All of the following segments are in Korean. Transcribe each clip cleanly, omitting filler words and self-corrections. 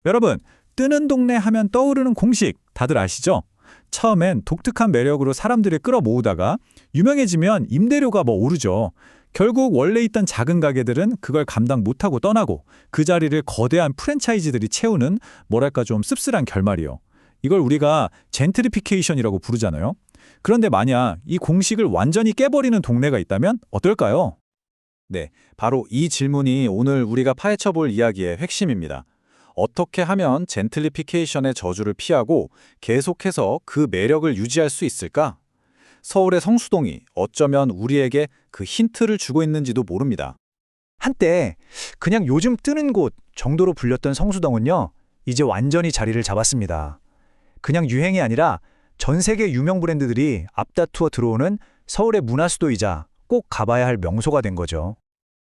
여러분, 뜨는 동네 하면 떠오르는 공식 다들 아시죠? 처음엔 독특한 매력으로 사람들을 끌어모으다가 유명해지면 임대료가 오르죠. 결국 원래 있던 작은 가게들은 그걸 감당 못하고 떠나고 그 자리를 거대한 프랜차이즈들이 채우는 뭐랄까 좀 씁쓸한 결말이요. 이걸 우리가 젠트리피케이션이라고 부르잖아요. 그런데 만약 이 공식을 완전히 깨버리는 동네가 있다면 어떨까요? 네, 바로 이 질문이 오늘 우리가 파헤쳐 볼 이야기의 핵심입니다. 어떻게 하면 젠틀리피케이션의 저주를 피하고 계속해서 그 매력을 유지할 수 있을까? 서울의 성수동이 어쩌면 우리에게 그 힌트를 주고 있는지도 모릅니다. 한때 그냥 요즘 뜨는 곳 정도로 불렸던 성수동은요, 이제 완전히 자리를 잡았습니다. 그냥 유행이 아니라 전 세계 유명 브랜드들이 앞다투어 들어오는 서울의 문화수도이자 꼭 가봐야 할 명소가 된 거죠.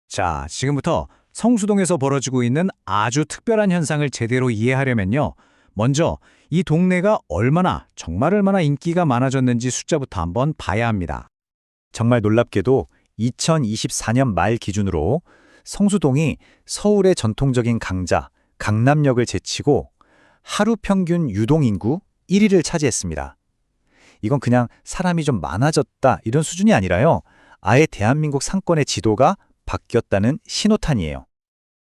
자, 지금부터 성수동에서 벌어지고 있는 아주 특별한 현상을 제대로 이해하려면요, 먼저 이 동네가 정말 얼마나 인기가 많아졌는지 숫자부터 한번 봐야 합니다. 정말 놀랍게도 2024년 말 기준으로 성수동이 서울의 전통적인 강자, 강남역을 제치고 하루 평균 유동인구 1위를 차지했습니다. 이건 그냥 사람이 좀 많아졌다 이런 수준이 아니라요, 아예 대한민국 상권의 지도가 바뀌었다는 신호탄이에요.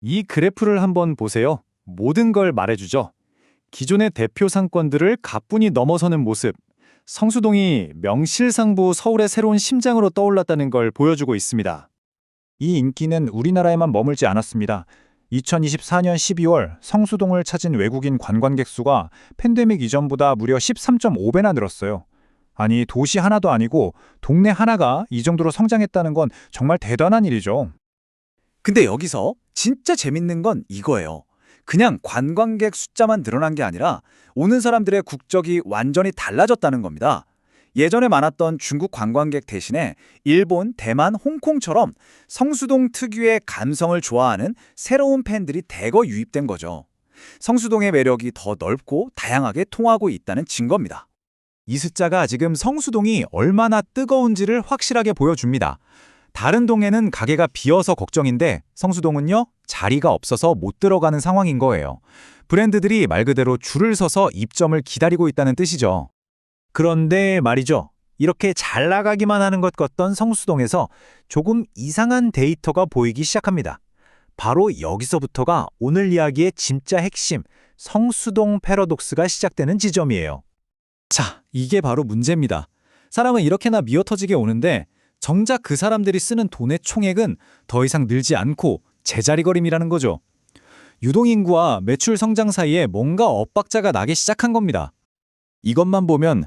이 그래프를 한번 보세요. 모든 걸 말해주죠. 기존의 대표 상권들을 가뿐히 넘어서는 모습. 성수동이 명실상부 서울의 새로운 심장으로 떠올랐다는 걸 보여주고 있습니다. 이 인기는 우리나라에만 머물지 않았습니다. 2024년 12월 성수동을 찾은 외국인 관광객 수가 팬데믹 이전보다 무려 13.5배나 늘었어요. 아니, 도시 하나도 아니고 동네 하나가 이 정도로 성장했다는 건 정말 대단한 일이죠. 근데 여기서 진짜 재밌는 건 이거예요. 그냥 관광객 숫자만 늘어난 게 아니라 오는 사람들의 국적이 완전히 달라졌다는 겁니다. 예전에 많았던 중국 관광객 대신에 일본, 대만, 홍콩처럼 성수동 특유의 감성을 좋아하는 새로운 팬들이 대거 유입된 거죠. 성수동의 매력이 더 넓고 다양하게 통하고 있다는 증거입니다. 이 숫자가 지금 성수동이 얼마나 뜨거운지를 확실하게 보여줍니다. 다른 동에는 가게가 비어서 걱정인데 성수동은요, 자리가 없어서 못 들어가는 상황인 거예요. 브랜드들이 말 그대로 줄을 서서 입점을 기다리고 있다는 뜻이죠. 그런데 말이죠, 이렇게 잘 나가기만 하는 것 같던 성수동에서 조금 이상한 데이터가 보이기 시작합니다. 바로 여기서부터가 오늘 이야기의 진짜 핵심, 성수동 패러독스가 시작되는 지점이에요. 자, 이게 바로 문제입니다. 사람은 이렇게나 미어터지게 오는데 정작 그 사람들이 쓰는 돈의 총액은 더 이상 늘지 않고 제자리걸음이라는 거죠. 유동인구와 매출 성장 사이에 뭔가 엇박자가 나기 시작한 겁니다. 이것만 보면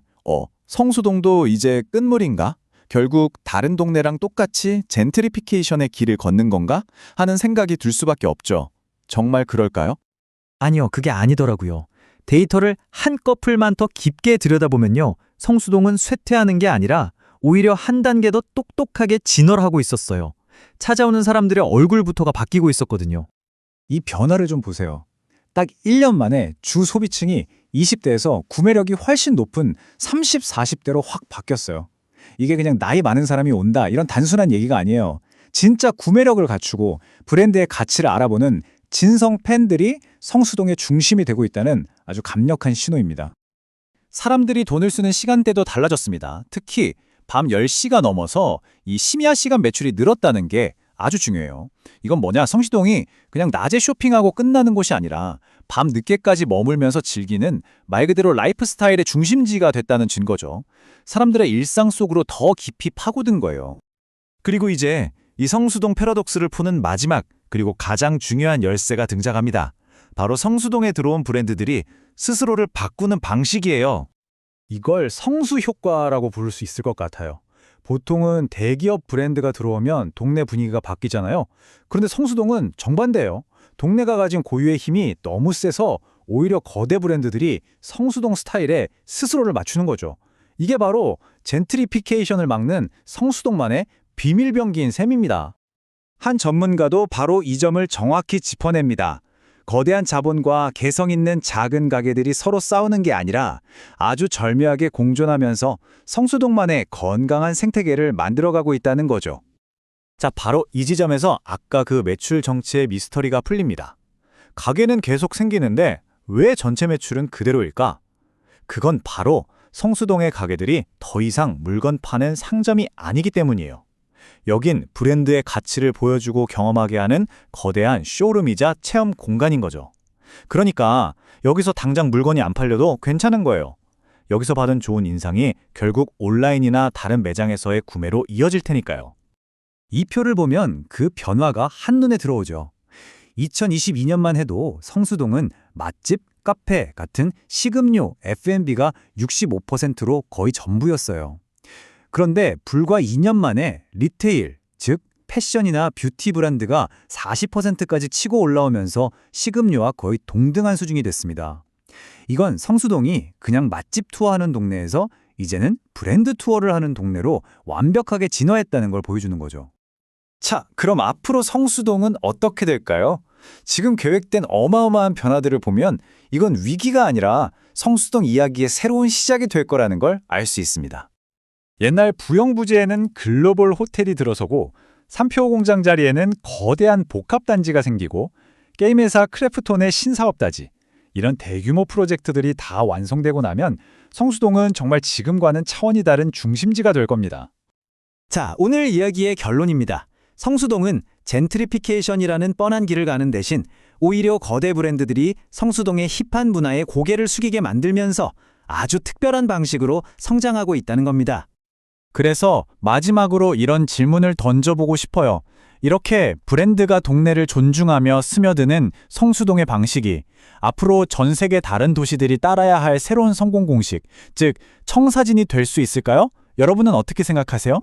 성수동도 이제 끝물인가? 결국 다른 동네랑 똑같이 젠트리피케이션의 길을 걷는 건가? 하는 생각이 들 수밖에 없죠. 정말 그럴까요? 아니요, 그게 아니더라고요. 데이터를 한꺼풀만 더 깊게 들여다보면요, 성수동은 쇠퇴하는 게 아니라 오히려 한 단계 더 똑똑하게 진화하고 있었어요. 찾아오는 사람들의 얼굴부터가 바뀌고 있었거든요. 이 변화를 좀 보세요. 딱 1년 만에 주 소비층이 20대에서 구매력이 훨씬 높은 30, 40대로 확 바뀌었어요. 이게 그냥 나이 많은 사람이 온다 이런 단순한 얘기가 아니에요. 진짜 구매력을 갖추고 브랜드의 가치를 알아보는 진성 팬들이 성수동의 중심이 되고 있다는 아주 강력한 신호입니다. 사람들이 돈을 쓰는 시간대도 달라졌습니다. 특히 밤 10시가 넘어서 이 심야 시간 매출이 늘었다는 게 아주 중요해요. 이건 뭐냐? 성수동이 그냥 낮에 쇼핑하고 끝나는 곳이 아니라 밤 늦게까지 머물면서 즐기는 말 그대로 라이프 스타일의 중심지가 됐다는 증거죠. 사람들의 일상 속으로 더 깊이 파고든 거예요. 그리고 이제 이 성수동 패러독스를 푸는 마지막 그리고 가장 중요한 열쇠가 등장합니다. 바로 성수동에 들어온 브랜드들이 스스로를 바꾸는 방식이에요. 이걸 성수 효과라고 부를 수 있을 것 같아요. 보통은 대기업 브랜드가 들어오면 동네 분위기가 바뀌잖아요. 그런데 성수동은 정반대예요. 동네가 가진 고유의 힘이 너무 세서 오히려 거대 브랜드들이 성수동 스타일에 스스로를 맞추는 거죠. 이게 바로 젠트리피케이션을 막는 성수동만의 비밀병기인 셈입니다. 한 전문가도 바로 이 점을 정확히 짚어냅니다. 거대한 자본과 개성 있는 작은 가게들이 서로 싸우는 게 아니라 아주 절묘하게 공존하면서 성수동만의 건강한 생태계를 만들어가고 있다는 거죠. 자, 바로 이 지점에서 아까 그 매출 정치의 미스터리가 풀립니다. 가게는 계속 생기는데 왜 전체 매출은 그대로일까? 그건 바로 성수동의 가게들이 더 이상 물건 파는 상점이 아니기 때문이에요. 여긴 브랜드의 가치를 보여주고 경험하게 하는 거대한 쇼룸이자 체험 공간인 거죠. 그러니까 여기서 당장 물건이 안 팔려도 괜찮은 거예요. 여기서 받은 좋은 인상이 결국 온라인이나 다른 매장에서의 구매로 이어질 테니까요. 이 표를 보면 그 변화가 한눈에 들어오죠. 2022년만 해도 성수동은 맛집, 카페 같은 식음료, F&B가 65%로 거의 전부였어요. 그런데 불과 2년 만에 리테일, 즉 패션이나 뷰티 브랜드가 40%까지 치고 올라오면서 식음료와 거의 동등한 수준이 됐습니다. 이건 성수동이 그냥 맛집 투어하는 동네에서 이제는 브랜드 투어를 하는 동네로 완벽하게 진화했다는 걸 보여주는 거죠. 자, 그럼 앞으로 성수동은 어떻게 될까요? 지금 계획된 어마어마한 변화들을 보면 이건 위기가 아니라 성수동 이야기의 새로운 시작이 될 거라는 걸 알 수 있습니다. 옛날 부영부지에는 글로벌 호텔이 들어서고 삼표 공장 자리에는 거대한 복합단지가 생기고 게임회사 크래프톤의 신사업다지, 이런 대규모 프로젝트들이 다 완성되고 나면 성수동은 정말 지금과는 차원이 다른 중심지가 될 겁니다. 자, 오늘 이야기의 결론입니다. 성수동은 젠트리피케이션이라는 뻔한 길을 가는 대신 오히려 거대 브랜드들이 성수동의 힙한 문화에 고개를 숙이게 만들면서 아주 특별한 방식으로 성장하고 있다는 겁니다. 그래서 마지막으로 이런 질문을 던져보고 싶어요. 이렇게 브랜드가 동네를 존중하며 스며드는 성수동의 방식이 앞으로 전 세계 다른 도시들이 따라야 할 새로운 성공 공식, 즉 청사진이 될 수 있을까요? 여러분은 어떻게 생각하세요?